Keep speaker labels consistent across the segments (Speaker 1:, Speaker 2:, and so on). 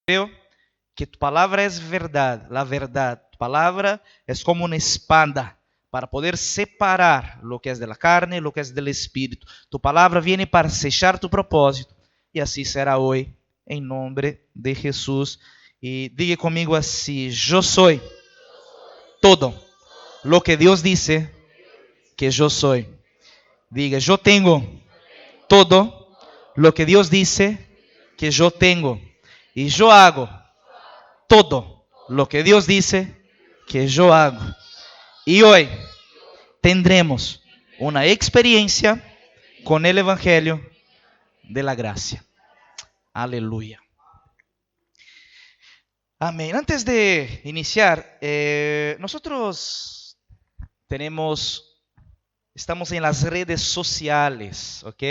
Speaker 1: creo que tu palabra es verdad, la verdad. Tu palabra es como una espada para poder separar lo que es de la carne y lo que es del espíritu. Tu palabra viene para sellar tu propósito y así será hoy, en nombre de Jesús. Y diga conmigo así: yo soy todo lo que Dios dice que yo soy. Diga: yo tengo todo lo que Dios dice que yo tengo. Y yo hago todo lo que Dios dice que yo hago. Y hoy tendremos una experiencia con el Evangelio de la gracia. Aleluya. Amén. Antes de iniciar, nosotros estamos en las redes sociales, ¿ok?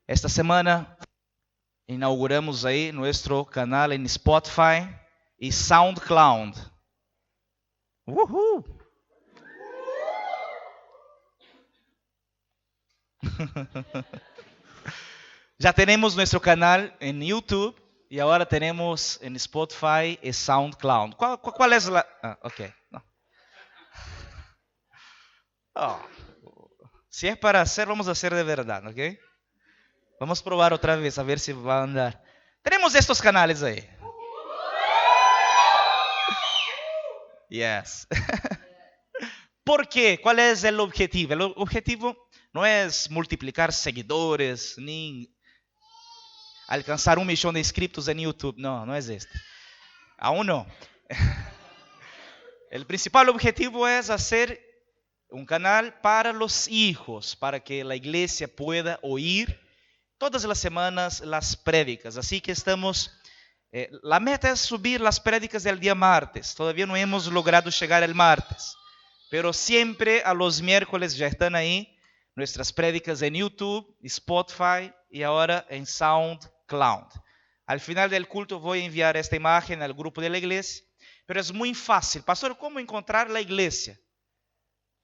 Speaker 1: Esta semana inauguramos ahí nuestro canal en Spotify y SoundCloud. ¡Woohoo! Ya tenemos nuestro canal en YouTube y ahora tenemos en Spotify y SoundCloud. ¿Cuál es la...? Ok. No. Oh. Si es para hacer, vamos a hacer de verdad, ¿ok? Vamos a probar otra vez a ver si va a andar. Tenemos estos canales ahí. Yes. ¿Por qué? ¿Cuál es el objetivo? El objetivo no es multiplicar seguidores ni alcanzar 1 millón de inscritos en YouTube. No, no es este. Aún no. El principal objetivo es hacer un canal para los hijos, para que la iglesia pueda oír todas las semanas las prédicas. Así que la meta es subir las prédicas del día martes. Todavía no hemos logrado llegar el martes, pero siempre a los miércoles ya están ahí nuestras prédicas en YouTube, Spotify y ahora en SoundCloud. Al final del culto voy a enviar esta imagen al grupo de la iglesia, pero es muy fácil. Pastor, ¿cómo encontrar la iglesia?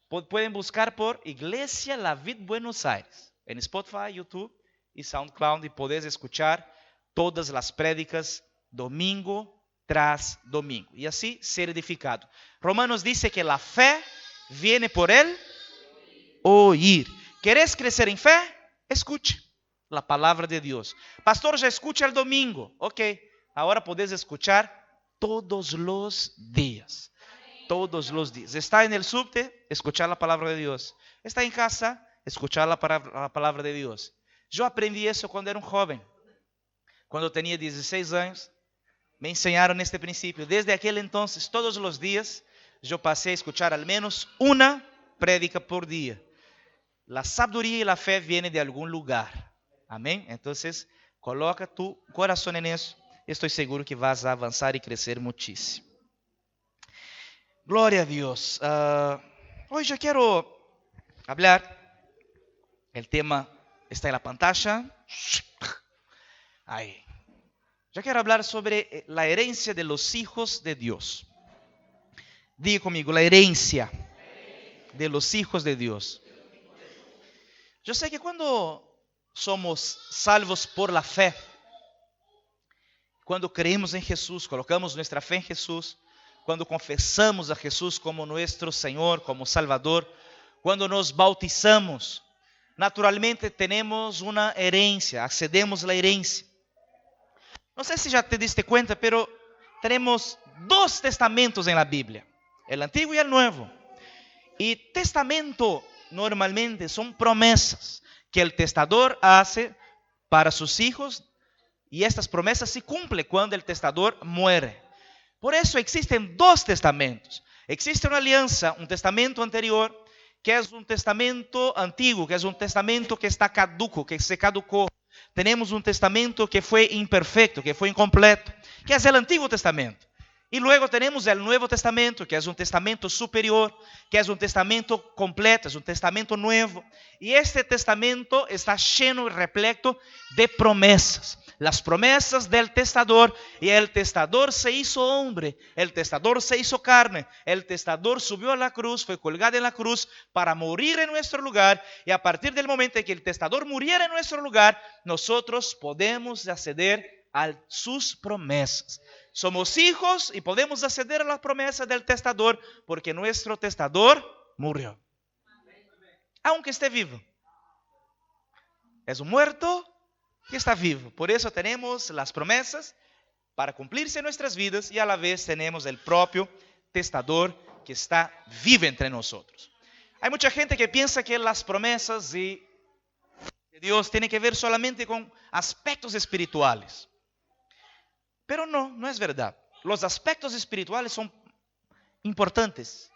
Speaker 1: Pueden buscar por Iglesia La Vid Buenos Aires en Spotify, YouTube y SoundCloud y podés escuchar todas las prédicas domingo tras domingo y así ser edificado. Romanos dice que la fe viene por el oír. ¿Querés crecer en fe? Escuche la palabra de Dios. Pastor, ya escucha el domingo. Ok, ahora podés escuchar todos los días. Todos los días. Está en el subte, escuchar la palabra de Dios. Está en casa, escuchar la palabra de Dios. Yo aprendí eso cuando era un joven. Cuando tenía 16 años, me enseñaron este principio. Desde aquel entonces, todos los días, yo pasé a escuchar al menos una prédica por día. La sabiduría y la fe vienen de algún lugar. Amén. Entonces, coloca tu corazón en eso. Estoy seguro que vas a avanzar y crecer muchísimo. Gloria a Dios. Hoy yo quiero hablar. El tema está en la pantalla. Ahí. Yo quiero hablar sobre la herencia de los hijos de Dios. Diga conmigo, la herencia de los hijos de Dios. Yo sé que cuando somos salvos por la fe, cuando creemos en Jesús, colocamos nuestra fe en Jesús, cuando confesamos a Jesús como nuestro Señor, como Salvador, cuando nos bautizamos, naturalmente tenemos una herencia, accedemos a la herencia. No sé si ya te diste cuenta, pero tenemos 2 testamentos en la Biblia, el Antiguo y el Nuevo. Y testamento normalmente son promesas que el testador hace para sus hijos y estas promesas se cumplen cuando el testador muere. Por eso existen 2 testamentos. Existe una alianza, un testamento anterior, que es un testamento antiguo, que es un testamento que está caduco, que se caducó. Tenemos un testamento que fue imperfecto, que fue incompleto, que es el Antiguo Testamento. Y luego tenemos el Nuevo Testamento, que es un testamento superior, que es un testamento completo, es un testamento nuevo. Y este testamento está lleno y repleto de promesas. Las promesas del testador, y el testador se hizo hombre, el testador se hizo carne, el testador subió a la cruz, fue colgado en la cruz para morir en nuestro lugar, y a partir del momento en que el testador muriera en nuestro lugar, nosotros podemos acceder a sus promesas. Somos hijos y podemos acceder a las promesas del testador porque nuestro testador murió. Aunque esté vivo. Es un muerto que está vivo. Por eso tenemos las promesas para cumplirse en nuestras vidas y a la vez tenemos el propio testador que está vivo entre nosotros. Hay mucha gente que piensa que las promesas de Dios tienen que ver solamente con aspectos espirituales. Pero no es verdad. Los aspectos espirituales son importantes.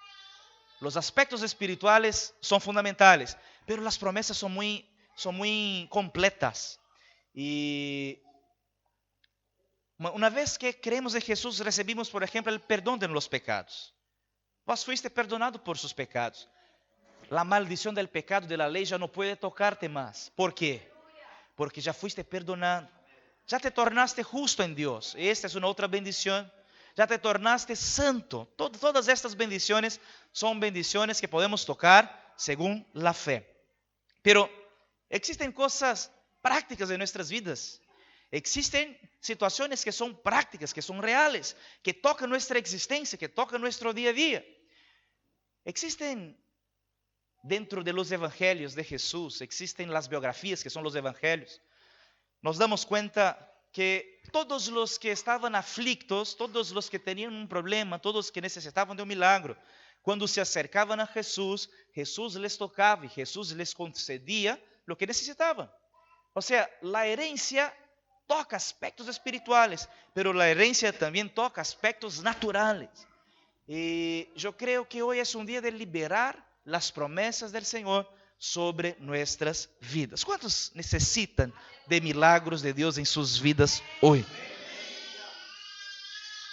Speaker 1: Los aspectos espirituales son fundamentales. Pero las promesas son muy completas. Y una vez que creemos en Jesús, recibimos, por ejemplo, el perdón de los pecados. Vos fuiste perdonado por sus pecados. La maldición del pecado, de la ley, ya no puede tocarte más. ¿Por qué? Porque ya fuiste perdonado. Ya te tornaste justo en Dios. Esta es una otra bendición. Ya te tornaste santo. Todas estas bendiciones son bendiciones que podemos tocar según la fe. Pero existen cosas prácticas en nuestras vidas. Existen situaciones que son prácticas, que son reales, que tocan nuestra existencia, que tocan nuestro día a día. Existen dentro de los evangelios de Jesús, existen las biografías que son los evangelios. Nos damos cuenta que todos los que estaban aflictos, todos los que tenían un problema, todos los que necesitaban de un milagro, cuando se acercaban a Jesús, Jesús les tocaba y Jesús les concedía lo que necesitaban. O sea, la herencia toca aspectos espirituales, pero la herencia también toca aspectos naturales. Y yo creo que hoy es un día de liberar las promesas del Señor sobre nuestras vidas. ¿Cuántos necesitan de milagros de Dios en sus vidas hoy?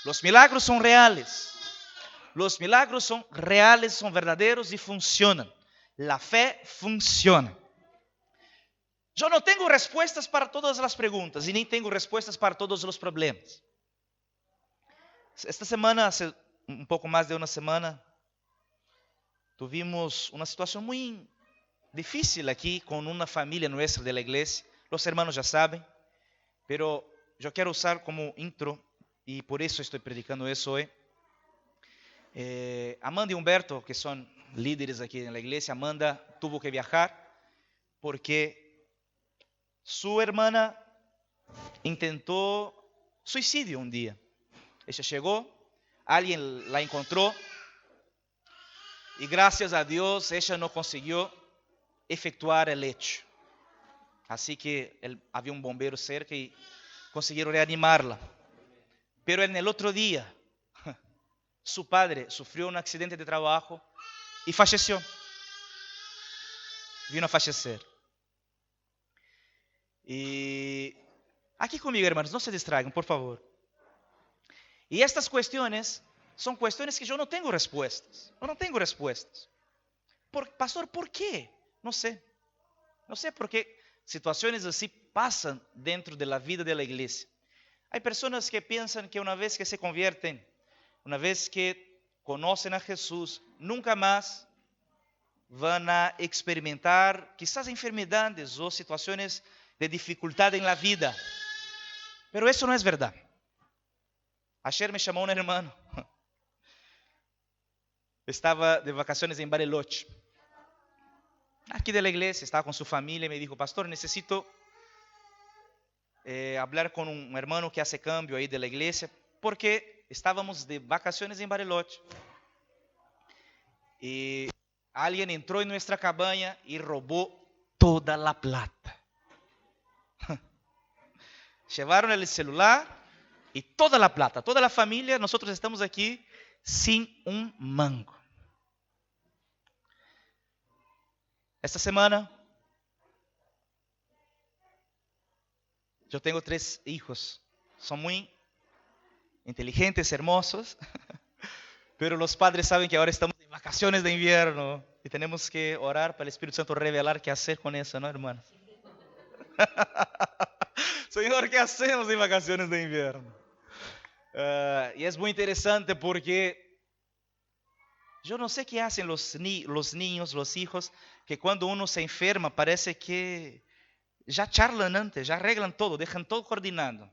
Speaker 1: Los milagros son reales. Los milagros son reales, son verdaderos y funcionan. La fe funciona. Yo no tengo respuestas para todas las preguntas y ni tengo respuestas para todos los problemas. Esta semana, hace un poco más de una semana, tuvimos una situación muy difícil aquí con una familia nuestra de la iglesia. Los hermanos ya saben, pero yo quiero usar como intro y por eso estoy predicando eso hoy. Amanda y Humberto, que son líderes aquí en la iglesia, Amanda tuvo que viajar porque su hermana intentó suicidio un día. Ella llegó, alguien la encontró y gracias a Dios ella no consiguió efectuar el hecho. Así que había un bombero cerca y consiguieron reanimarla. Pero en el otro día, su padre sufrió un accidente de trabajo y falleció. Vino a fallecer. Y aquí conmigo, hermanos, no se distraigan, por favor. Y estas cuestiones son cuestiones que yo no tengo respuestas. Yo no tengo respuestas. Pastor, ¿por qué? No sé. No sé por qué situaciones así pasan dentro de la vida de la iglesia. Hay personas que piensan que una vez que se convierten, una vez que conocen a Jesús, nunca más van a experimentar quizás enfermedades o situaciones de dificultad en la vida. Pero eso no es verdad. Ayer me llamó un hermano. Estaba de vacaciones en Bariloche. Aquí de la iglesia, estaba con su familia y me dijo, pastor, necesito hablar con un hermano que hace cambio ahí de la iglesia, porque estábamos de vacaciones en Bariloche. Y alguien entró en nuestra cabaña y robó toda la plata. Llevaron el celular y toda la plata, toda la familia, nosotros estamos aquí sin un mango. Esta semana, yo tengo 3 hijos, son muy inteligentes, hermosos, pero los padres saben que ahora estamos en vacaciones de invierno y tenemos que orar para el Espíritu Santo revelar qué hacer con eso, ¿no, hermanos? Señor, ¿qué hacemos en vacaciones de invierno? Y es muy interesante porque yo no sé qué hacen los niños, los hijos, que cuando uno se enferma parece que ya charlan antes, ya arreglan todo, dejan todo coordinado.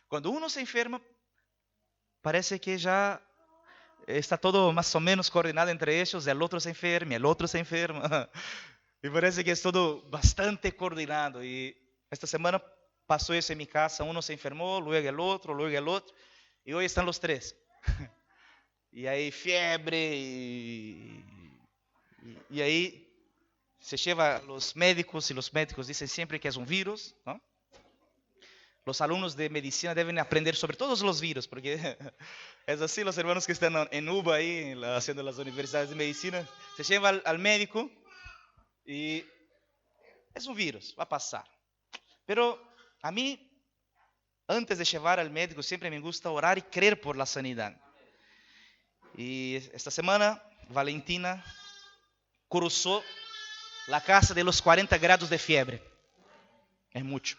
Speaker 1: Cuando uno se enferma, parece que ya está todo más o menos coordinado entre ellos, el otro se enferma, el otro se enferma. Y parece que es todo bastante coordinado. Y esta semana pasó eso en mi casa, uno se enfermó, luego el otro, y hoy están los tres. Y hay fiebre y ahí se lleva a los médicos y los médicos dicen siempre que es un virus, ¿no? Los alumnos de medicina deben aprender sobre todos los virus, porque es así, los hermanos que están en UBA ahí, haciendo las universidades de medicina, se lleva al médico y es un virus, va a pasar. Pero a mí, antes de llevar al médico, siempre me gusta orar y creer por la sanidad. Y esta semana, Valentina cruzó la casa de los 40 grados de fiebre. Es mucho.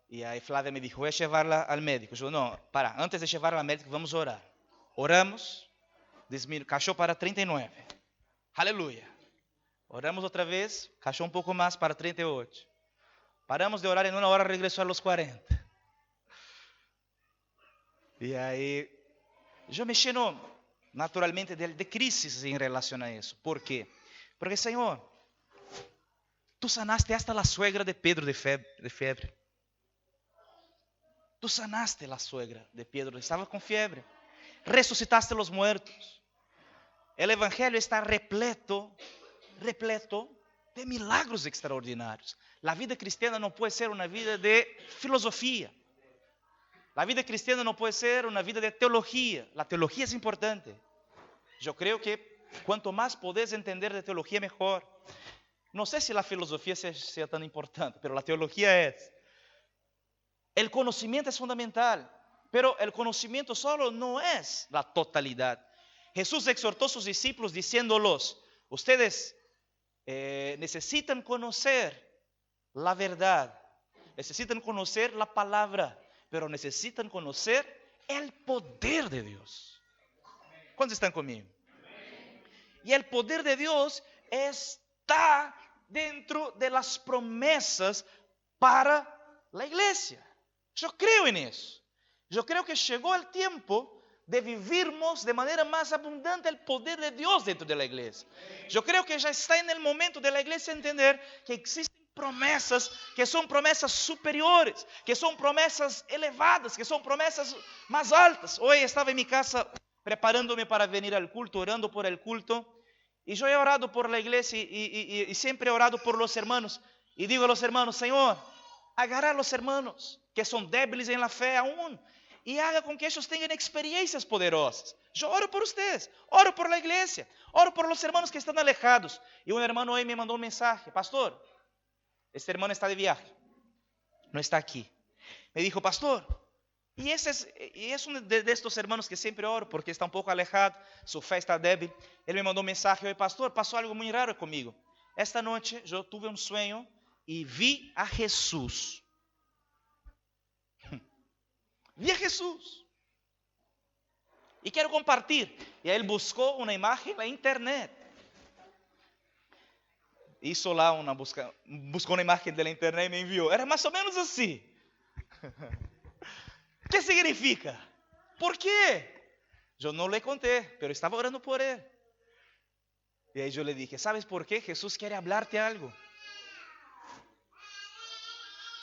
Speaker 1: Y ahí Flavia me dijo, voy a llevarla al médico. Yo, no, para, antes de llevarla al médico, vamos a orar. Oramos, cayó para 39. Aleluya. Oramos otra vez, cayó un poco más para 38. Paramos de orar, en una hora regresó a los 40. Y ahí yo me lleno naturalmente de crisis en relación a eso. ¿Por qué? Porque, Señor, tú sanaste hasta la suegra de Pedro de fiebre. Tú sanaste la suegra de Pedro, estaba con fiebre. Resucitaste los muertos. El Evangelio está repleto de milagros extraordinarios. La vida cristiana no puede ser una vida de filosofía. La vida cristiana no puede ser una vida de teología. La teología es importante. Yo creo que cuanto más podés entender de teología, mejor. No sé si la filosofía sea tan importante, pero la teología es. El conocimiento es fundamental, pero el conocimiento solo no es la totalidad. Jesús exhortó a sus discípulos diciéndolos, ustedes necesitan conocer la verdad, necesitan conocer la palabra, pero necesitan conocer el poder de Dios. ¿Cuántos están conmigo? Y el poder de Dios está dentro de las promesas para la iglesia. Yo creo en eso. Yo creo que llegó el tiempo de vivirmos de manera más abundante el poder de Dios dentro de la iglesia. Yo creo que ya está en el momento de la iglesia entender que existen promesas que son promesas superiores, que son promesas elevadas, que son promesas más altas. Hoy estaba en mi casa preparándome para venir al culto, orando por el culto, y yo he orado por la iglesia y siempre he orado por los hermanos. Y digo a los hermanos, Señor, agarra a los hermanos que son débiles en la fe aún y haga con que ellos tengan experiencias poderosas. Yo oro por ustedes, oro por la iglesia, oro por los hermanos que están alejados. Y un hermano hoy me mandó un mensaje, pastor, este hermano está de viaje, no está aquí. Me dijo, pastor, y es uno de estos hermanos que siempre oro porque está un poco alejado, su fe está débil. Él me mandó un mensaje hoy, pastor, pasó algo muy raro conmigo. Esta noche yo tuve un sueño y vi a Jesús. Vi a Jesús. Y quiero compartir. Y él buscó una imagen en la internet. Hizo lá buscó una imagen de la internet y me envió. Era más o menos así. ¿Qué significa? ¿Por qué? Yo no le conté, pero estaba orando por él. Y ahí yo le dije, ¿sabes por qué? Jesús quiere hablarte algo.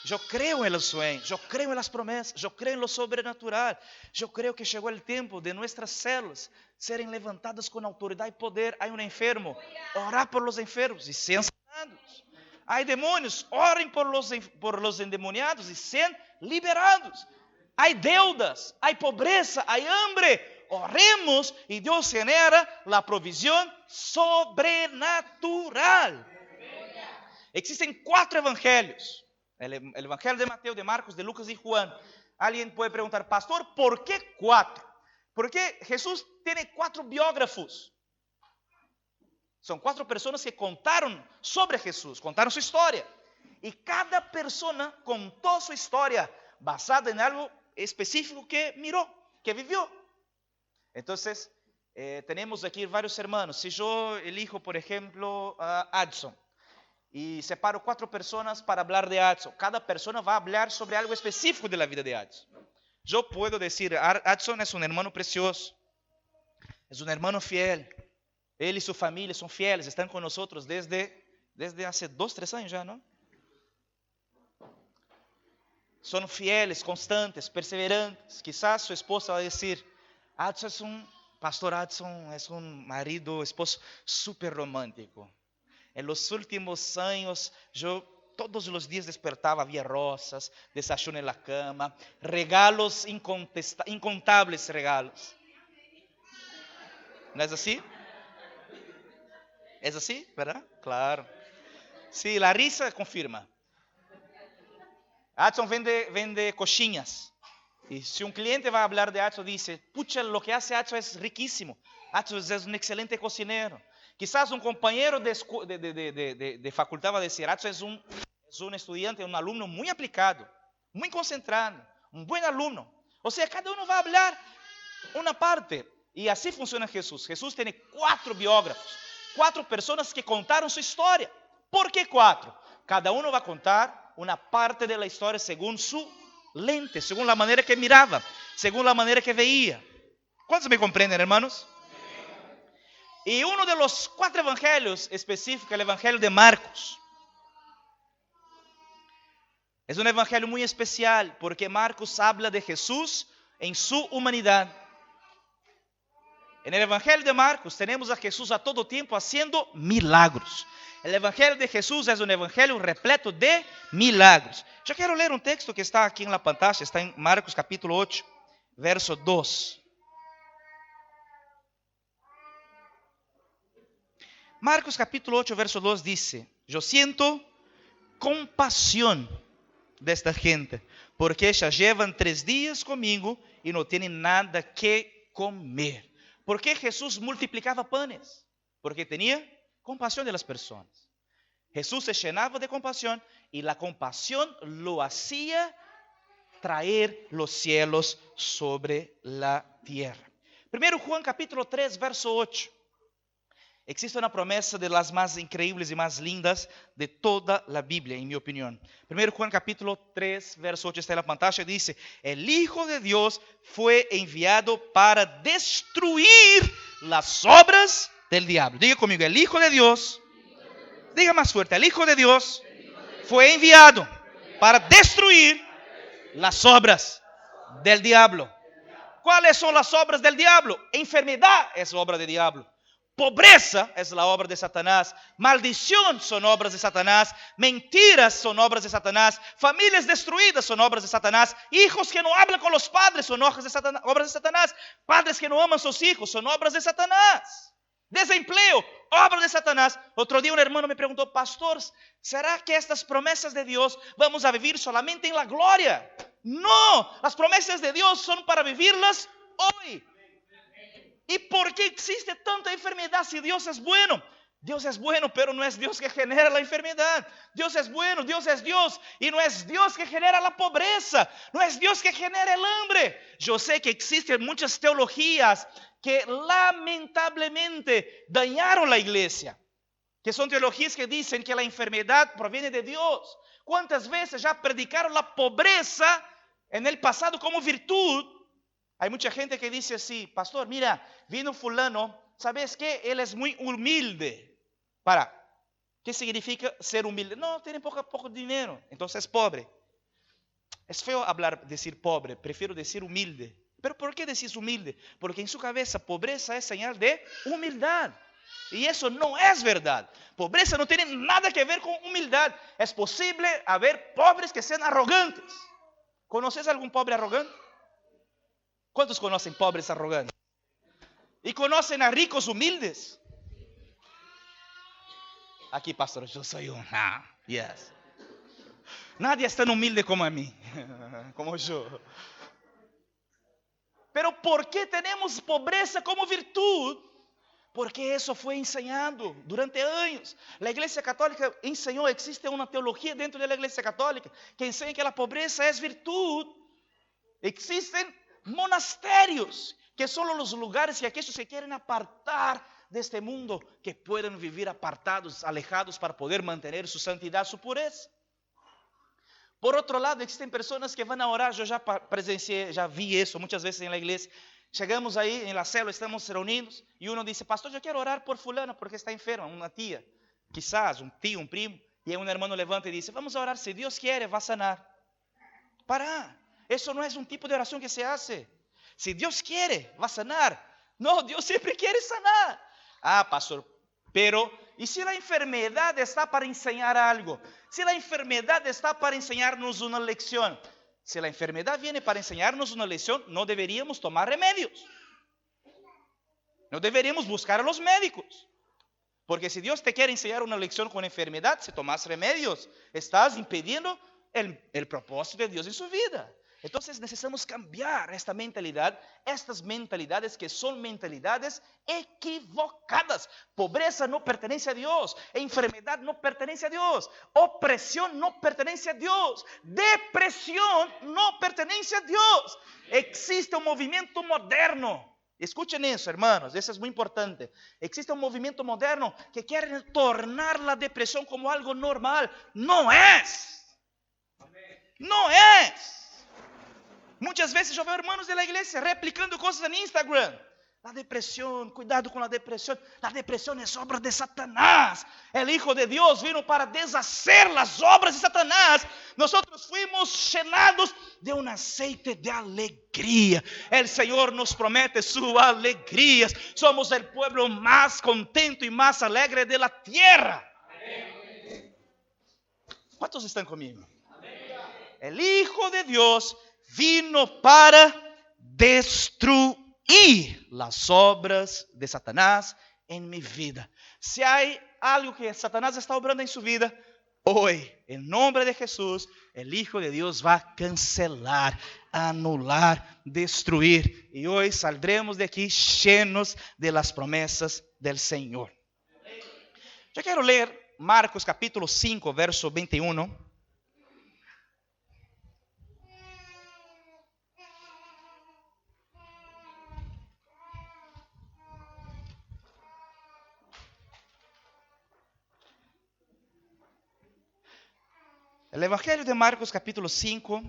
Speaker 1: Yo creo en los sueños, yo creo en las promesas, yo creo en lo sobrenatural. Yo creo que llegó el tiempo de nuestras células serem levantadas con autoridad y poder. Hay un enfermo, orar por los enfermos y sean sanados. Hay demonios, oren por los endemoniados y sean liberados. Hay deudas, hay pobreza, hay hambre. Oremos y Dios genera la provisión sobrenatural. Existen 4 evangelios. El Evangelio de Mateo, de Marcos, de Lucas y Juan. Alguien puede preguntar, pastor, ¿por qué 4? Porque Jesús tiene 4 biógrafos. Son 4 personas que contaron sobre Jesús, contaron su historia. Y cada persona contó su historia basada en algo específico que miró, que vivió. Entonces, tenemos aquí varios hermanos. Si yo elijo, por ejemplo, a Adson. y separo 4 personas para hablar de Adson. Cada persona va a hablar sobre algo específico de la vida de Adson. Yo puedo decir, Adson es un hermano precioso, es un hermano fiel. Él y su familia son fieles, están con nosotros desde hace 2, 3 años ya, ¿no? Son fieles, constantes, perseverantes. Quizás su esposa va a decir, Pastor Adson es un marido, esposo súper romántico. En los últimos años, yo todos los días despertaba, había rosas, desayuno en la cama, regalos, incontables regalos. ¿No es así? ¿Es así, verdad? Claro. Sí, la risa confirma. Adson vende coxinhas. Y si un cliente va a hablar de Adson, dice, pucha, lo que hace Adson es riquísimo. Adson es un excelente cocinero. Quizás un compañero de facultad va a decir, Adson es un estudiante, un alumno muy aplicado, muy concentrado, un buen alumno. O sea, cada uno va a hablar una parte. Y así funciona Jesús. Jesús tiene 4 biógrafos, 4 personas que contaron su historia. ¿Por qué 4? Cada uno va a contar una parte de la historia según su lente, según la manera que miraba, según la manera que veía. ¿Cuántos me comprenden, hermanos? Y uno de los 4 evangelios específicos, el evangelio de Marcos. Es un evangelio muy especial porque Marcos habla de Jesús en su humanidad. En el evangelio de Marcos tenemos a Jesús a todo tiempo haciendo milagros. El evangelio de Jesús es un evangelio repleto de milagros. Yo quiero leer un texto que está aquí en la pantalla, está en Marcos capítulo 8, verso 2. Marcos capítulo 8, verso 2 dice, yo siento compasión de esta gente, porque ya llevan 3 días conmigo y no tienen nada que comer. ¿Por qué Jesús multiplicaba panes? Porque tenía compasión de las personas. Jesús se llenaba de compasión y la compasión lo hacía traer los cielos sobre la tierra. Primero Juan capítulo 3, verso 8. Existe una promesa de las más increíbles y más lindas de toda la Biblia, en mi opinión. Primero Juan capítulo 3, verso 8 está en la pantalla, dice, el Hijo de Dios fue enviado para destruir las obras del diablo. Diga conmigo, el Hijo de Dios, diga más fuerte, el Hijo de Dios fue enviado para destruir las obras del diablo. ¿Cuáles son las obras del diablo? Enfermedad es obra del diablo. Pobreza es la obra de Satanás. Maldición son obras de Satanás. Mentiras son obras de Satanás. Familias destruidas son obras de Satanás. Hijos que no hablan con los padres son obras de Satanás. Padres que no aman a sus hijos son obras de Satanás. Desempleo, obra de Satanás. Otro día un hermano me preguntó, pastor, ¿será que estas promesas de Dios vamos a vivir solamente en la gloria? No, las promesas de Dios son para vivirlas hoy. ¿Y por qué existe tanta enfermedad si Dios es bueno? Dios es bueno, pero no es Dios que genera la enfermedad. Dios es bueno, Dios es Dios. Y no es Dios que genera la pobreza. No es Dios que genera el hambre. Yo sé que existen muchas teologías que lamentablemente dañaron la iglesia. Que son teologías que dicen que la enfermedad proviene de Dios. ¿Cuántas veces ya predicaron la pobreza en el pasado como virtud? Hay mucha gente que dice así, pastor, mira, vino fulano, ¿sabes qué? Él es muy humilde. ¿Qué significa ser humilde? No, tiene poco dinero, entonces es pobre. Es feo decir pobre, prefiero decir humilde. ¿Pero por qué decís humilde? Porque en su cabeza pobreza es señal de humildad. Y eso no es verdad. Pobreza no tiene nada que ver con humildad. Es posible haber pobres que sean arrogantes. ¿Conoces algún pobre arrogante? ¿Cuántos conocen pobres arrogantes? ¿Y conocen a ricos humildes? Aquí, pastor, yo soy un... yes. Nadie es tan humilde como a mí, como yo. Pero ¿por qué tenemos pobreza como virtud? Porque eso fue enseñado durante años. La Iglesia Católica enseñó, existe una teología dentro de la Iglesia Católica que enseña que la pobreza es virtud. Existen monasterios, que son los lugares que aquellos que quieren apartar de este mundo que puedan vivir apartados, alejados para poder mantener su santidad, su pureza. Por otro lado, existen personas que van a orar. Yo ya presencié, ya vi eso muchas veces en la iglesia. Chegamos ahí en la célula, estamos reunidos y uno dice: pastor, yo quiero orar por fulano porque está enferma, una tía, quizás un tío, un primo. Y un hermano levanta y dice: vamos a orar, si Dios quiere va a sanar. Para, eso no es un tipo de oración que se hace. Si Dios quiere, va a sanar. No, Dios siempre quiere sanar. Ah, pastor, pero ¿y si la enfermedad está para enseñar algo? Si la enfermedad está para enseñarnos una lección. Si la enfermedad viene para enseñarnos una lección, no deberíamos tomar remedios. No deberíamos buscar a los médicos. Porque si Dios te quiere enseñar una lección con enfermedad, si tomas remedios, estás impidiendo el propósito de Dios en su vida. Entonces necesitamos cambiar esta mentalidad, estas mentalidades que son mentalidades equivocadas. Pobreza no pertenece a Dios, enfermedad no pertenece a Dios, opresión no pertenece a Dios, depresión no pertenece a Dios. Existe un movimiento moderno. Escuchen eso, hermanos, eso es muy importante. Existe un movimiento moderno que quiere tornar la depresión como algo normal. No es. No es. Muchas veces yo veo hermanos de la iglesia replicando cosas en Instagram. La depresión, cuidado con la depresión. La depresión es obra de Satanás. El Hijo de Dios vino para deshacer las obras de Satanás. Nosotros fuimos llenados de un aceite de alegría. El Señor nos promete su alegría. Somos el pueblo más contento y más alegre de la tierra. ¿Cuántos están conmigo? El Hijo de Dios vino para destruir las obras de Satanás en mi vida. Si hay algo que Satanás está obrando en su vida, hoy, en nombre de Jesús, el Hijo de Dios va a cancelar, anular, destruir. Y hoy saldremos de aquí llenos de las promesas del Señor. Yo quiero leer Marcos capítulo 5, verso 21. El Evangelio de Marcos capítulo 5,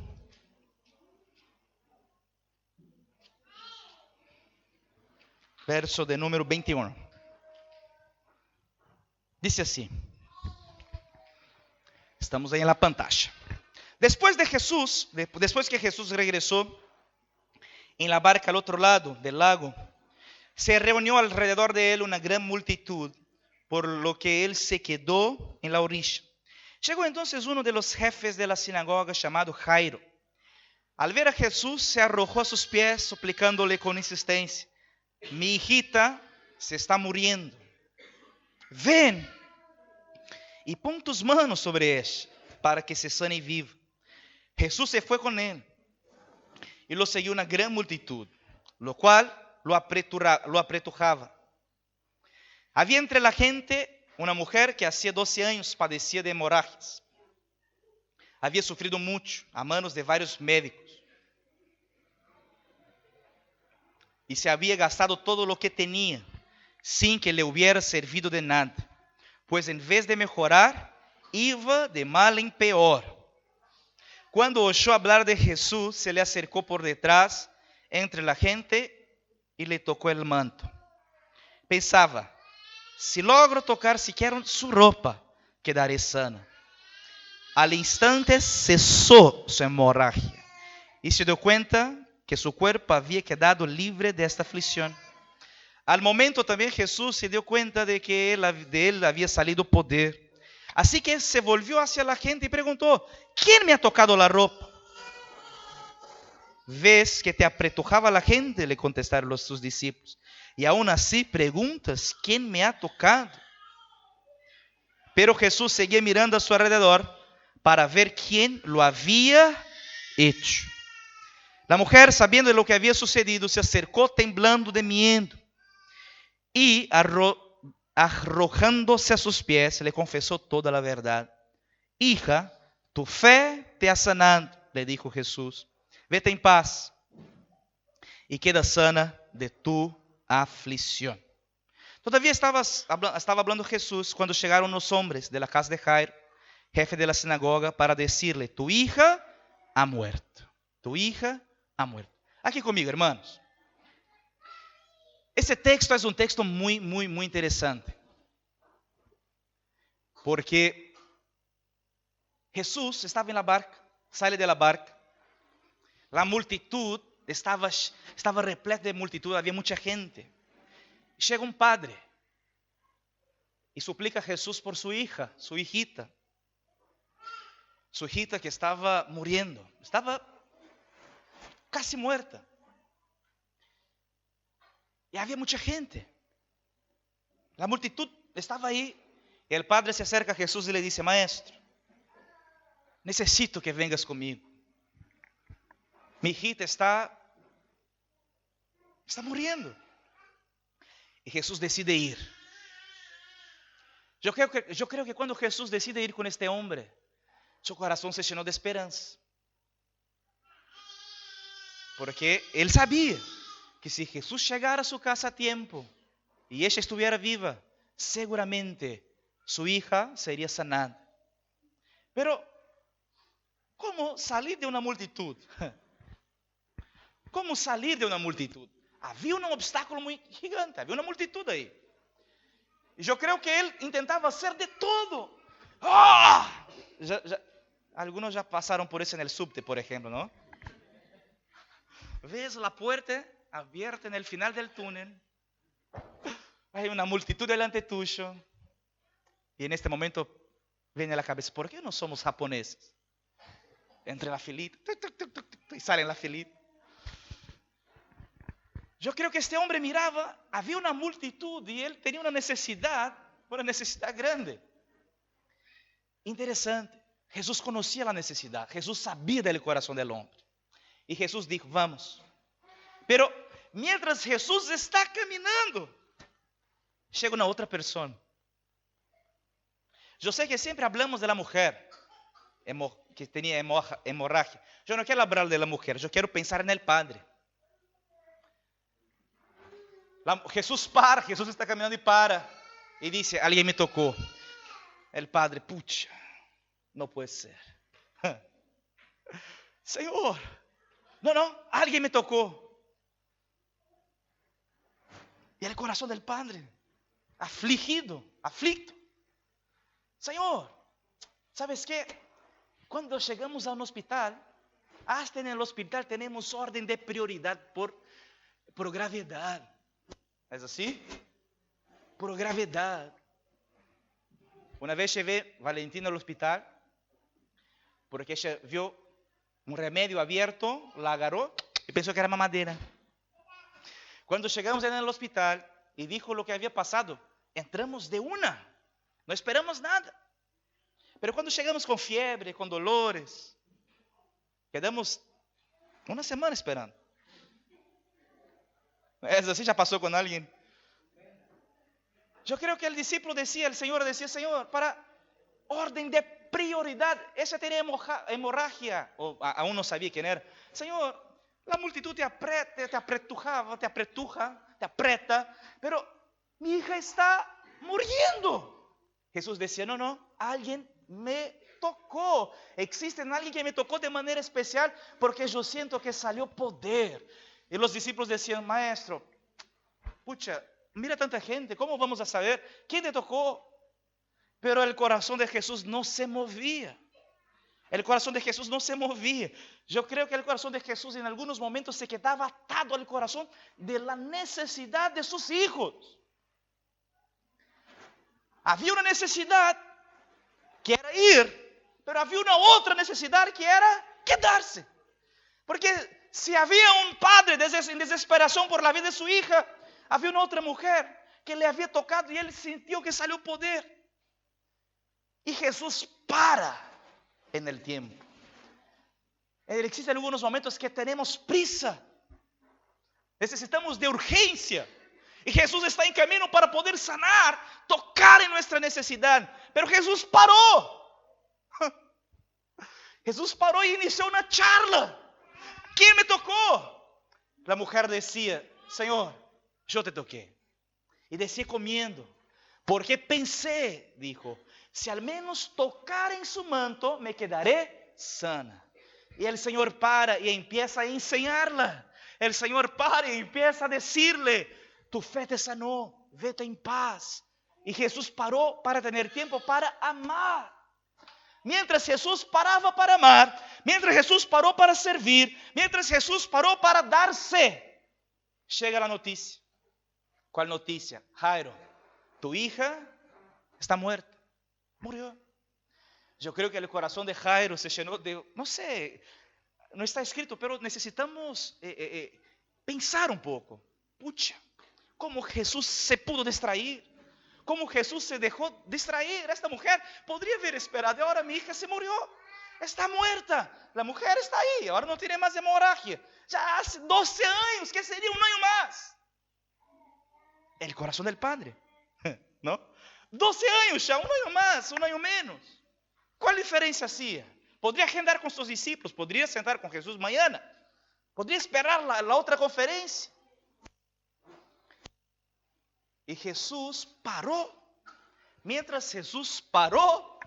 Speaker 1: verso de número 21. Dice así. Estamos ahí en la pantalla. Después que Jesús regresó en la barca al otro lado del lago, se reunió alrededor de él una gran multitud, por lo que él se quedó en la orilla. Llegó entonces uno de los jefes de la sinagoga llamado Jairo. Al ver a Jesús, se arrojó a sus pies, suplicándole con insistencia: mi hijita se está muriendo. Ven y pon tus manos sobre ella, para que se sane y viva. Jesús se fue con él, y lo siguió una gran multitud, lo cual lo apretujaba. Había entre la gente una mujer que hacía 12 años padecía de hemorragias. Había sufrido mucho a manos de varios médicos. Y se había gastado todo lo que tenía, sin que le hubiera servido de nada. Pues en vez de mejorar, iba de mal en peor. Cuando oyó hablar de Jesús, se le acercó por detrás, entre la gente, y le tocó el manto. Pensaba: si logro tocar siquiera su ropa, quedaré sana. Al instante cesó su hemorragia y se dio cuenta que su cuerpo había quedado libre de esta aflicción. Al momento también Jesús se dio cuenta de que de él había salido poder. Así que se volvió hacia la gente y preguntó: ¿quién me ha tocado la ropa? ¿Ves que te apretujaba la gente?, le contestaron sus discípulos. Y aún así preguntas: ¿quién me ha tocado? Pero Jesús seguía mirando a su alrededor para ver quién lo había hecho. La mujer, sabiendo de lo que había sucedido, se acercó temblando de miedo y arrojándose a sus pies, le confesó toda la verdad. Hija, tu fe te ha sanado, le dijo Jesús. Vete en paz y queda sana de tu aflicción. Todavía estaba hablando Jesús cuando llegaron los hombres de la casa de Jairo, jefe de la sinagoga, para decirle: tu hija ha muerto. Tu hija ha muerto. Aquí conmigo, hermanos. Ese texto es un texto muy, muy, muy interesante. Porque Jesús estaba en la barca, sale de la barca. La multitud estaba repleta de multitud, había mucha gente. Llega un padre y suplica a Jesús por su hija, su hijita. Su hijita que estaba muriendo, estaba casi muerta. Y había mucha gente. La multitud estaba ahí. Y el padre se acerca a Jesús y le dice: maestro, necesito que vengas conmigo. Mi hijita está muriendo. Y Jesús decide ir. Yo creo que cuando Jesús decide ir con este hombre, su corazón se llenó de esperanza. Porque él sabía que si Jesús llegara a su casa a tiempo y ella estuviera viva, seguramente su hija sería sanada. Pero, ¿cómo salir de una multitud? ¿Cómo salir de una multitud? Había un obstáculo muy gigante, había una multitud ahí. Y yo creo que él intentaba hacer de todo. ¡Ah! Algunos ya pasaron por eso en el subte, por ejemplo, ¿no? Ves la puerta abierta en el final del túnel. Hay una multitud delante tuyo. Y en este momento viene a la cabeza: ¿por qué no somos japoneses? Entre la filita, y sale en la filita. Yo creo que este hombre miraba, había una multitud y él tenía una necesidad grande. Interesante. Jesús conocía la necesidad. Jesús sabía del corazón del hombre. Y Jesús dijo: vamos. Pero mientras Jesús está caminando, llega una otra persona. Yo sé que siempre hablamos de la mujer que tenía hemorragia. Yo no quiero hablar de la mujer, yo quiero pensar en el padre. Jesús está caminando y para. Y dice: alguien me tocó. El padre: pucha, no puede ser. Señor, no, alguien me tocó. Y el corazón del padre, afligido, aflicto: Señor, ¿sabes qué? Cuando llegamos a un hospital, hasta en el hospital tenemos orden de prioridad por gravedad. ¿Es así? Por gravedad. Una vez llevé a Valentina al hospital porque ella vio un remedio abierto, la agarró y pensó que era mamadera. Cuando llegamos en el hospital y dijo lo que había pasado, entramos de una, no esperamos nada. Pero cuando llegamos con fiebre, con dolores, quedamos una semana esperando. ¿Es así? ¿Ya pasó con alguien? Yo creo que el Señor decía: Señor, para orden de prioridad, ella tenía hemorragia, o aún no sabía quién era. Señor, la multitud te apretuja, te aprieta, pero mi hija está muriendo. Jesús decía: no, alguien me tocó. Existe alguien que me tocó de manera especial porque yo siento que salió poder. Y los discípulos decían: maestro, pucha, mira tanta gente, ¿cómo vamos a saber quién te tocó? Pero el corazón de Jesús no se movía. El corazón de Jesús no se movía. Yo creo que el corazón de Jesús en algunos momentos se quedaba atado al corazón de la necesidad de sus hijos. Había una necesidad que era ir, pero había una otra necesidad que era quedarse. Porque si había un padre en desesperación por la vida de su hija, había una otra mujer que le había tocado y él sintió que salió poder. Y Jesús para en el tiempo. Existen algunos momentos que tenemos prisa. Necesitamos de urgencia. Y Jesús está en camino para poder sanar, tocar en nuestra necesidad. Pero Jesús paró. Jesús paró y inició una charla. ¿Quién me tocó? La mujer decía: Señor, yo te toqué. y decía comiendo, porque pensé, dijo, si al menos tocar en su manto me quedaré sana. Y el Señor para y empieza a enseñarla. El Señor para y empieza a decirle, tu fe te sanó, vete en paz. Y Jesús paró para tener tiempo para amar. Mientras Jesús paraba para amar, mientras Jesús paró para servir, mientras Jesús paró para darse, llega la noticia. ¿Cuál noticia? Jairo, tu hija está muerta, murió. Yo creo que el corazón de Jairo se llenó de, no sé, no está escrito, pero necesitamos pensar un poco. Pucha, ¿cómo Jesús se pudo distraer? ¿Cómo Jesús se dejó distraer? Esta mujer podría haber esperado, ahora mi hija se murió, está muerta, la mujer está ahí, ahora no tiene más hemorragia. Ya hace 12 años, ¿qué sería un año más? El corazón del Padre, ¿no? 12 años ya, un año más, un año menos. ¿Cuál diferencia hacía? Podría agendar con sus discípulos, podría sentar con Jesús mañana, podría esperar la otra conferencia. Y Jesús paró. Mientras Jesús paró,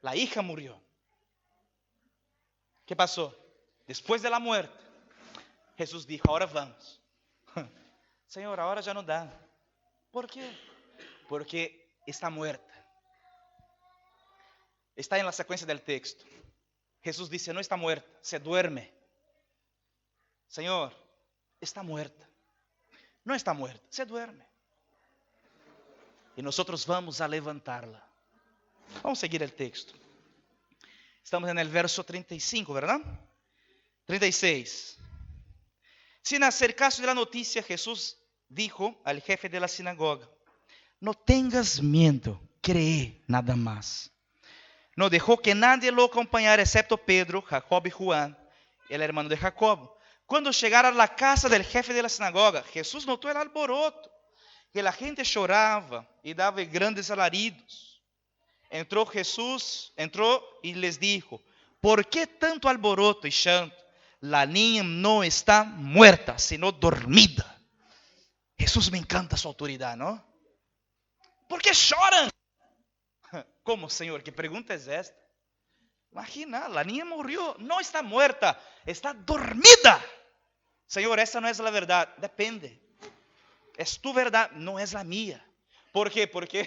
Speaker 1: la hija murió. ¿Qué pasó? Después de la muerte, Jesús dijo, ahora vamos. Señor, ahora ya no da. ¿Por qué? Porque está muerta. Está en la secuencia del texto. Jesús dice, no está muerta, se duerme. Señor, está muerta. No está muerta, se duerme. Y nosotros vamos a levantarla. Vamos a seguir el texto. Estamos en el verso 35, ¿verdad? 36. Sin hacer caso de la noticia, Jesús dijo al jefe de la sinagoga, no tengas miedo, cree nada más. No dejó que nadie lo acompañara excepto Pedro, Jacob y Juan, el hermano de Jacob. Cuando llegaron a la casa del jefe de la sinagoga, Jesús notó el alboroto, que la gente lloraba y daba grandes alaridos. Entró y les dijo, ¿por qué tanto alboroto y llanto? La niña no está muerta, sino dormida. Jesús, me encanta su autoridad, ¿no? ¿Por qué lloran? ¿Cómo, Señor? ¿Qué pregunta es esta? Imagina, la niña murió, no está muerta, está dormida. Señor, esa no es la verdad. Depende. Es tu verdad, no es la mía. ¿Por qué? Porque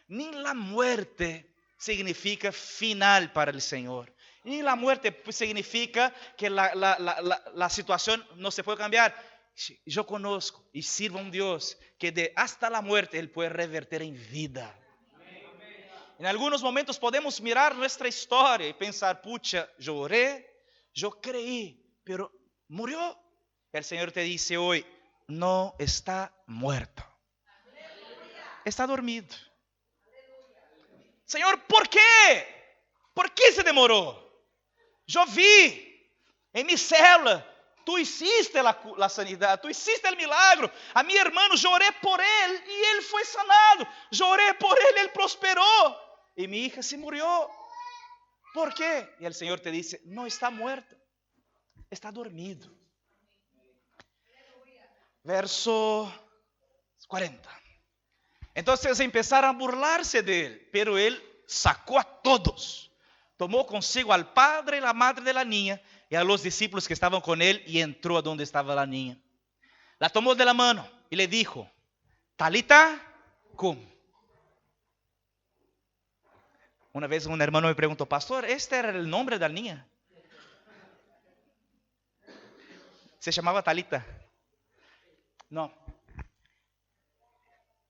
Speaker 1: ni la muerte significa final para el Señor. Ni la muerte significa que la situación no se puede cambiar. Yo conozco y sirvo a un Dios que hasta la muerte Él puede revertir en vida. En algunos momentos podemos mirar nuestra historia y pensar, pucha, yo oré, yo creí, pero murió. El Señor te dice hoy, no está muerto. Está dormido. Señor, ¿por qué? ¿Por qué se demoró? Yo vi en mi célula, tú hiciste la sanidad, tú hiciste el milagro. A mi hermano, yo oré por él y él fue sanado. Yo oré por él, él prosperó. Y mi hija se murió. ¿Por qué? Y el Señor te dice, no está muerto, está dormido. Verso 40. Entonces empezaron a burlarse de él, pero él sacó a todos. Tomó consigo al padre y la madre de la niña y a los discípulos que estaban con él y entró a donde estaba la niña. La tomó de la mano y le dijo, Talita cum. Una vez un hermano me preguntó, pastor, ¿este era el nombre de la niña? Se llamaba Talita. No.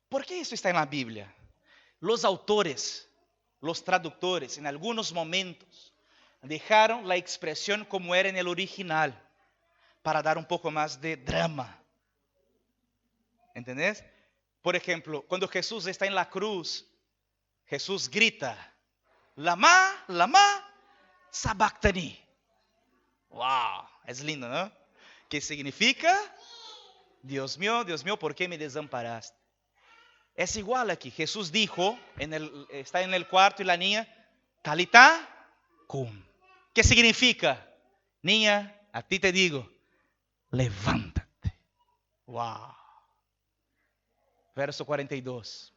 Speaker 1: ¿Por qué eso está en la Biblia? Los autores, los traductores, en algunos momentos, dejaron la expresión como era en el original, para dar un poco más de drama. ¿Entendés? Por ejemplo, cuando Jesús está en la cruz, Jesús grita, Lama, lama, sabactani. Wow, es lindo, ¿no? ¿Qué significa? Dios mío, ¿por qué me desamparaste? Es igual aquí. Jesús dijo, está en el cuarto y la niña, Talita cum. ¿Qué significa? Niña, a ti te digo, levántate. Wow. verso 42.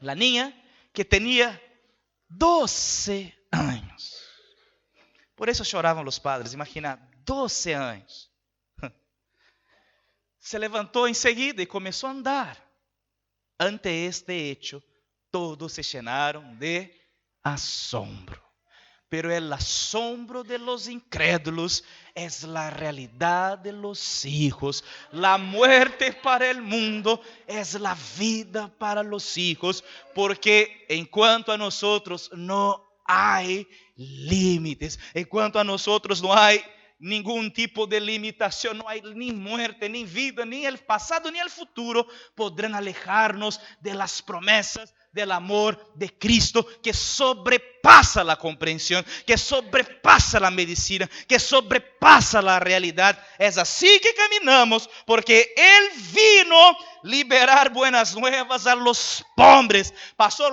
Speaker 1: La niña que tenía 12 años. Por eso lloraban los padres, imagina, 12 años. Se levantó enseguida y comenzó a andar. Ante este hecho, todos se llenaron de asombro. Pero el asombro de los incrédulos es la realidad de los hijos. La muerte para el mundo es la vida para los hijos, porque en cuanto a nosotros no hay límites. En cuanto a nosotros no hay ningún tipo de limitación, no hay ni muerte, ni vida, ni el pasado, ni el futuro podrán alejarnos de las promesas del amor de Cristo, que sobrepasa la comprensión, que sobrepasa la medicina, que sobrepasa la realidad. Es así que caminamos, porque Él vino liberar buenas nuevas a los pobres. Pastor,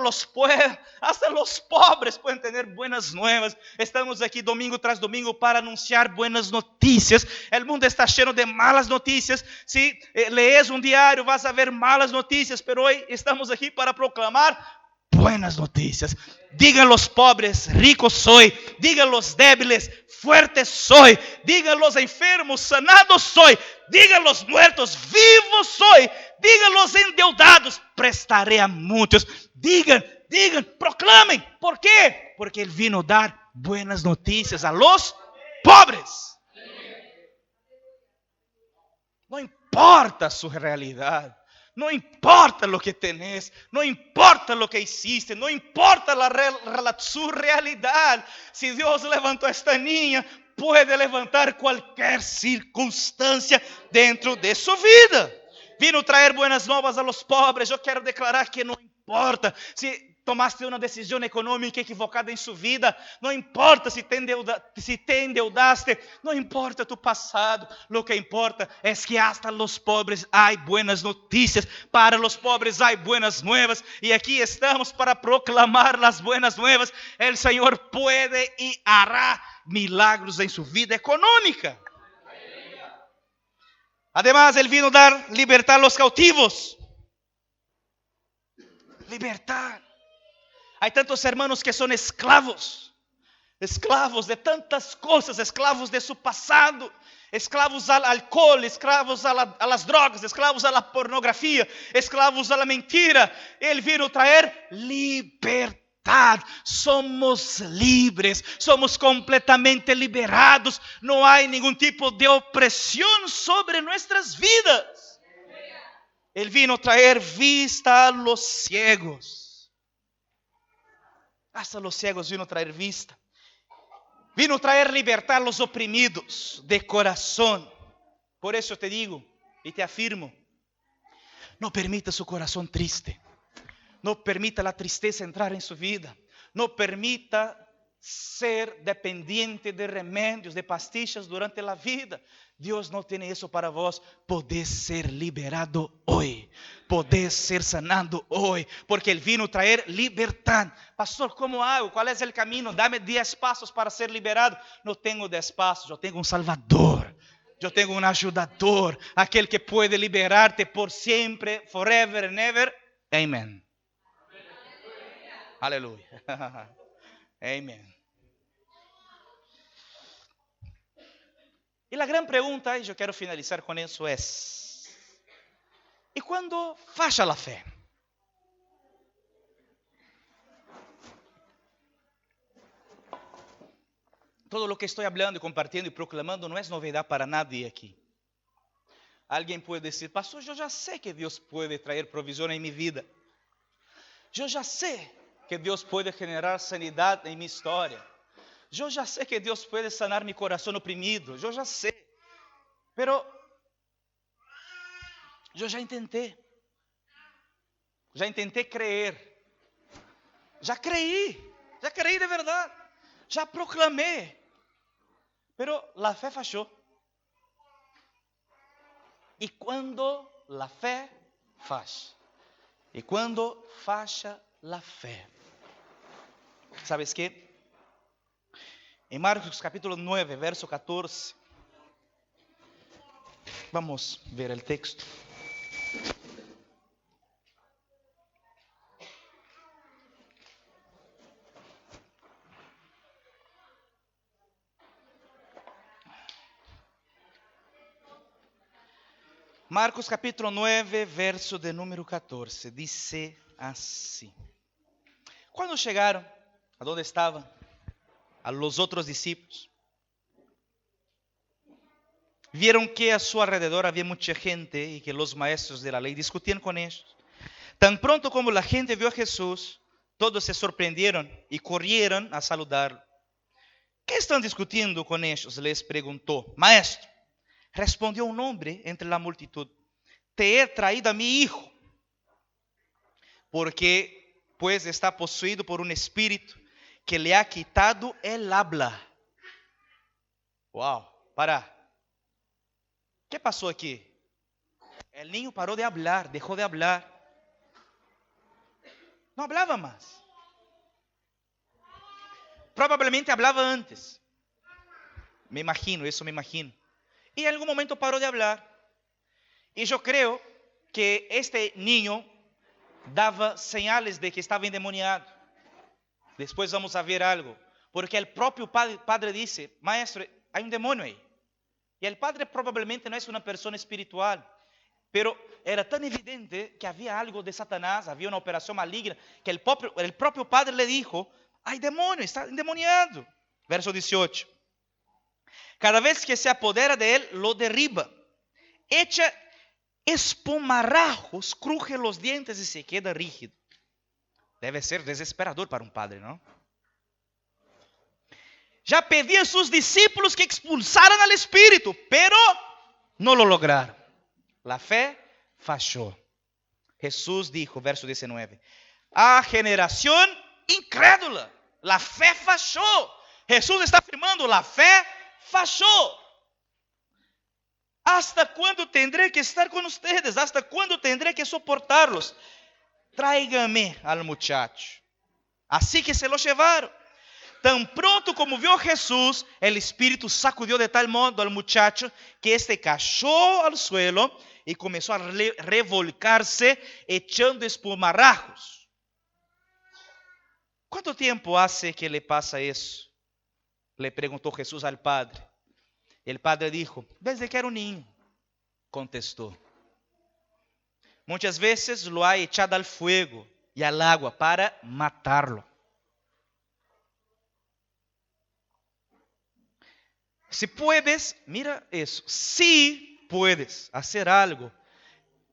Speaker 1: hasta los pobres pueden tener buenas nuevas. Estamos aquí domingo tras domingo para anunciar buenas noticias. El mundo está lleno de malas noticias. Si lees un diario vas a ver malas noticias, pero hoy estamos aquí para proclamar buenas noticias. Digan los pobres, ricos soy. Digan los débiles, fuerte soy. Digan los enfermos, sanados soy. Digan los muertos, vivos soy. Digan los endeudados, prestaré a muchos. Digan, proclamen. ¿Por qué? Porque Él vino a dar buenas noticias a los pobres. No importa su realidad. No importa lo que tenés, no importa lo que hiciste, no importa su realidad. Si Dios levantó a esta niña, puede levantar cualquier circunstancia dentro de su vida. Vino a traer buenas nuevas a los pobres. Yo quiero declarar que no importa si tomaste una decisión económica equivocada en su vida, no importa si te endeudaste, no importa tu pasado, lo que importa es que hasta los pobres hay buenas noticias, para los pobres hay buenas nuevas, y aquí estamos para proclamar las buenas nuevas. El Señor puede y hará milagros en su vida económica. Además, Él vino a dar libertad a los cautivos. Libertad. Hay tantos hermanos que son esclavos de tantas cosas, esclavos de su pasado, esclavos al alcohol, esclavos a las drogas, esclavos a la pornografía, esclavos a la mentira. Él vino a traer libertad. Somos libres, somos completamente liberados. No hay ningún tipo de opresión sobre nuestras vidas. Él vino a traer vista a los ciegos. Hasta los ciegos vino a traer vista. Vino a traer libertad a los oprimidos de corazón. Por eso te digo y te afirmo, no permita su corazón triste. No permita la tristeza entrar en su vida. No permita ser dependiente de remédios, de pastillas durante la vida. Dios no tiene eso para vos. Podés ser liberado hoy. Podés ser sanado hoy. Porque Él vino a traer libertad. Pastor, ¿cómo hago? ¿Cuál es el camino? Dame 10 pasos para ser liberado. No tengo 10 pasos, yo tengo un Salvador. Yo tengo un ayudador. Aquel que puede liberarte por siempre, forever and ever. Amen. Aleluya. Amén. Y la gran pregunta, y yo quiero finalizar con eso, es: ¿y cuando falla la fe? Todo lo que estoy hablando y compartiendo y proclamando no es novedad para nadie aquí. Alguien puede decir: pastor, yo ya sé que Dios puede traer provisión en mi vida. Yo ya sé que Dios puede generar sanidad en mi historia. Yo ya sé que Dios puede sanar mi corazón oprimido. Yo ya sé. Pero yo ya intenté. Ya intenté creer. Ya creí de verdad. Ya proclamé. Pero la fe falló. Y cuando la fe falla. Y cuando falla la fe. ¿Sabes qué? En Marcos capítulo 9, verso 14. Vamos a ver el texto. Marcos capítulo 9, verso de número 14, dice así. Cuando llegaron a donde estaban a los otros discípulos, vieron que a su alrededor había mucha gente y que los maestros de la ley discutían con ellos. Tan pronto como la gente vio a Jesús, todos se sorprendieron y corrieron a saludarlo. ¿Qué están discutiendo con ellos?, les preguntó. Maestro, respondió un hombre entre la multitud, te he traído a mi hijo, porque pues está poseído por un espíritu que le ha quitado el habla. Wow, para. ¿Qué pasó aquí? El niño paró de hablar, dejó de hablar. No hablaba más. Probablemente hablaba antes. Me imagino, eso me imagino. Y en algún momento paró de hablar. Y yo creo que este niño daba señales de que estaba endemoniado. Después vamos a ver algo. Porque el propio padre dice, maestro, hay un demonio ahí. Y el padre probablemente no es una persona espiritual. Pero era tan evidente que había algo de Satanás, había una operación maligna, que el propio padre le dijo, hay demonio, está endemoniado. Verso 18. Cada vez que se apodera de él, lo derriba. Echa espumarajos, cruje los dientes y se queda rígido. Debe ser desesperador para un padre, ¿no? Ya pedía a sus discípulos que expulsaran al espíritu, pero no lo lograron. La fe falló. Jesús dijo, verso 19, a generación incrédula, la fe falló. Jesús está afirmando, la fe falló. ¿Hasta cuándo tendré que estar con ustedes? ¿Hasta cuándo tendré que soportarlos? Tráigame al muchacho. Así que se lo llevaron. Tan pronto como vio Jesús, el espíritu sacudió de tal modo al muchacho que este cayó al suelo y comenzó a revolcarse echando espumarajos. ¿Cuánto tiempo hace que le pasa eso?, le preguntó Jesús al padre. El padre dijo, desde que era un niño, contestó. Muchas veces lo ha echado al fuego y al agua para matarlo. Si puedes, mira eso, si puedes hacer algo,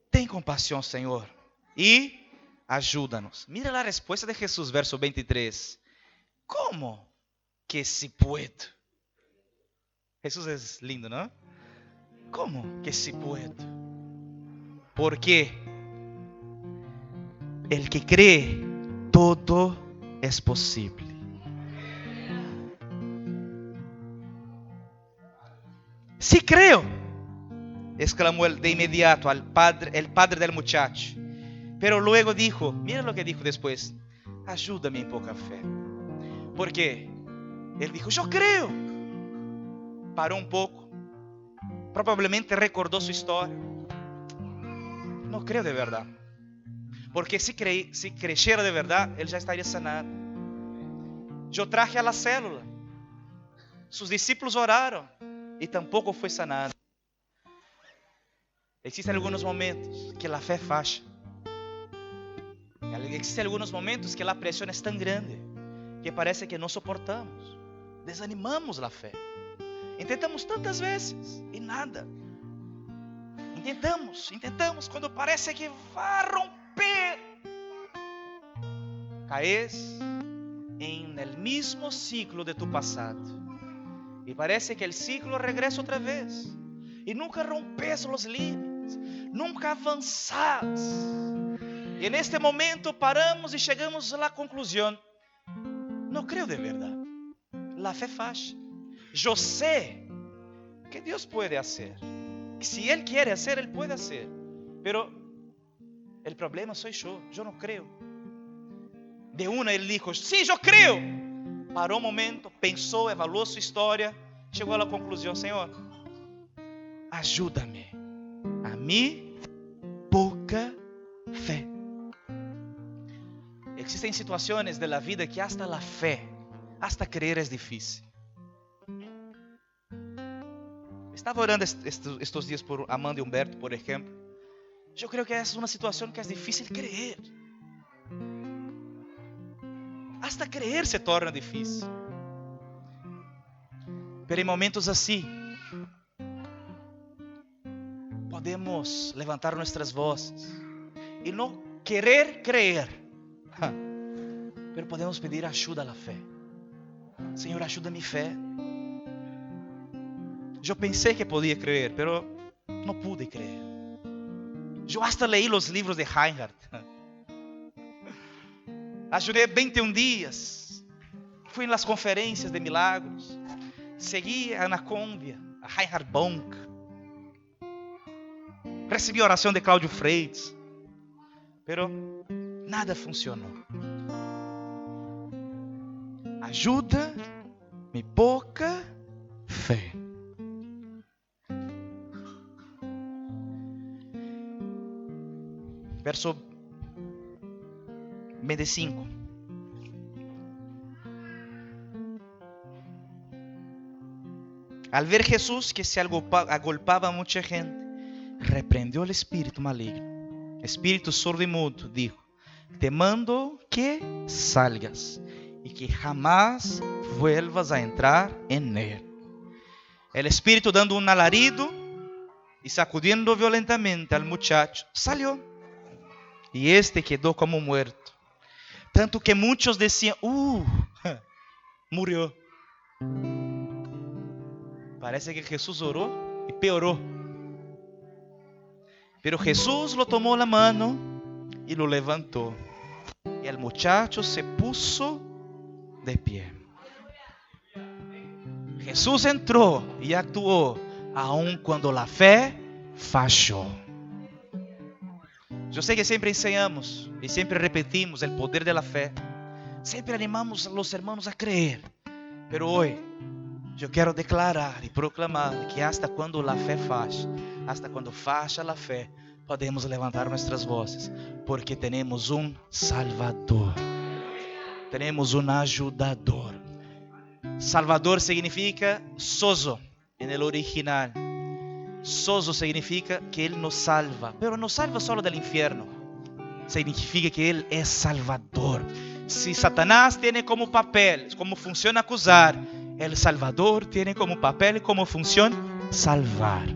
Speaker 1: ten compasión, Señor, y ayúdanos. Mira la respuesta de Jesús, verso 23. ¿Cómo que si puedo? Jesús es lindo, ¿no? ¿Cómo que si puedo? Porque el que cree, todo es posible. Sí creo, exclamó él de inmediato el padre del muchacho. Pero luego dijo, mira lo que dijo después, ayúdame en poca fe. Porque él dijo, yo creo. Paró un poco, probablemente recordó su historia. No creo de verdad. Porque si creyera de verdad, él ya estaría sanado. Yo traje a la célula. Sus discípulos oraron y tampoco fue sanado. Existen algunos momentos que la fe falla. Existen algunos momentos que la presión es tan grande que parece que no soportamos. Desanimamos la fe. Intentamos tantas veces y nada. Intentamos cuando parece que va a romper. Caes en el mismo ciclo de tu pasado. Y parece que el ciclo regresa otra vez. Y nunca rompes los límites. Nunca avanzas. Y en este momento paramos y llegamos a la conclusión. No creo de verdad. La fe falla. Yo sé que Dios puede hacer. Si Él quiere hacer, Él puede hacer. Pero el problema soy yo. Yo no creo. De una Él dijo, sí, yo creo. Paró un momento, pensó, evaluó su historia. Llegó a la conclusión, Señor, ayúdame a mi poca fe. Existen situaciones de la vida que hasta la fe, hasta creer es difícil. Estava orando estes dias por Amanda e Humberto, por exemplo. Eu creio que essa é uma situação que é difícil crer. Hasta crer se torna difícil. Pero em momentos assim, podemos levantar nossas vozes e não querer crer, pero podemos pedir ajuda à fé. Senhor, ajuda minha fé. Eu pensei que podia crer, pero não pude crer. Eu hasta leí os livros de Reinhard. Ajudei 21 dias. Fui nas conferências de milagros. Segui a Anacondia, a Reinhard Bonk. Recebi a oração de Cláudio Freitas. Pero nada funcionou. Ajuda minha pouca fé. Verso 25. Al ver Jesús que se agolpaba a mucha gente, reprendió el espíritu maligno, espíritu sordo y mudo, dijo: te mando que salgas y que jamás vuelvas a entrar en él. El espíritu, dando un alarido y sacudiendo violentamente al muchacho, salió, y este quedó como muerto. Tanto que muchos decían: murió. Parece que Jesús oró y peoró. Pero Jesús lo tomó la mano y lo levantó. Y el muchacho se puso de pie. Jesús entró y actuó aun cuando la fe falló. Eu sei que sempre ensinamos e sempre repetimos o poder da fé. Sempre animamos a los hermanos a creer. Pero hoy eu quero declarar e proclamar que hasta quando a fé falla, hasta quando falla a fé, podemos levantar nossas vozes, porque temos Salvador. Temos ajudador. Salvador significa sozo en el original. Sozo significa que Él nos salva, pero no salva solo del infierno. Significa que Él es Salvador. Si Satanás tiene como papel, como función acusar, el Salvador tiene como papel y como función salvar.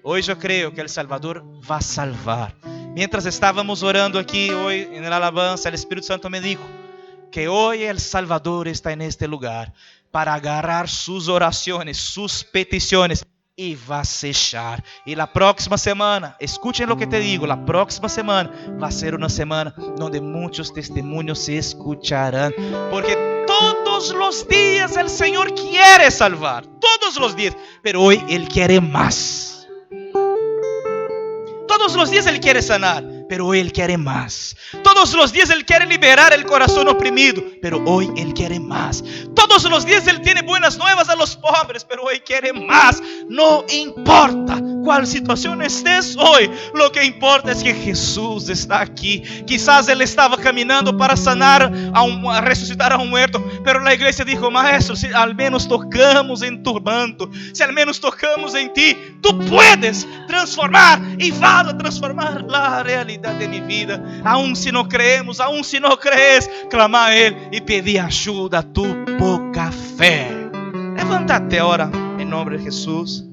Speaker 1: Hoy yo creo que el Salvador va a salvar. Mientras estábamos orando aquí hoy en la alabanza, el Espíritu Santo me dijo que hoy el Salvador está en este lugar para agarrar sus oraciones, sus peticiones, y va a sellar. Y la próxima semana, escuchen lo que te digo, la próxima semana va a ser una semana donde muchos testimonios se escucharán, porque todos los días el Señor quiere salvar, todos los días, pero hoy Él quiere más. Todos los días Él quiere sanar, pero hoy Él quiere más. Todos los días Él quiere liberar el corazón oprimido, pero hoy Él quiere más. Todos los días Él tiene buenas nuevas a los pobres, pero hoy quiere más. No importa cuál situación estés hoy, lo que importa es que Jesús está aquí. Quizás Él estaba caminando para sanar, a resucitar a un muerto, pero la iglesia dijo: maestro, si al menos tocamos en tu manto, si al menos tocamos en ti, tú puedes transformar y vas a transformar la realidad de mi vida. Aún si no creemos, aún si no crees, clama a Él y pedí ayuda a tu poca fe. Levántate ahora en nombre de Jesús.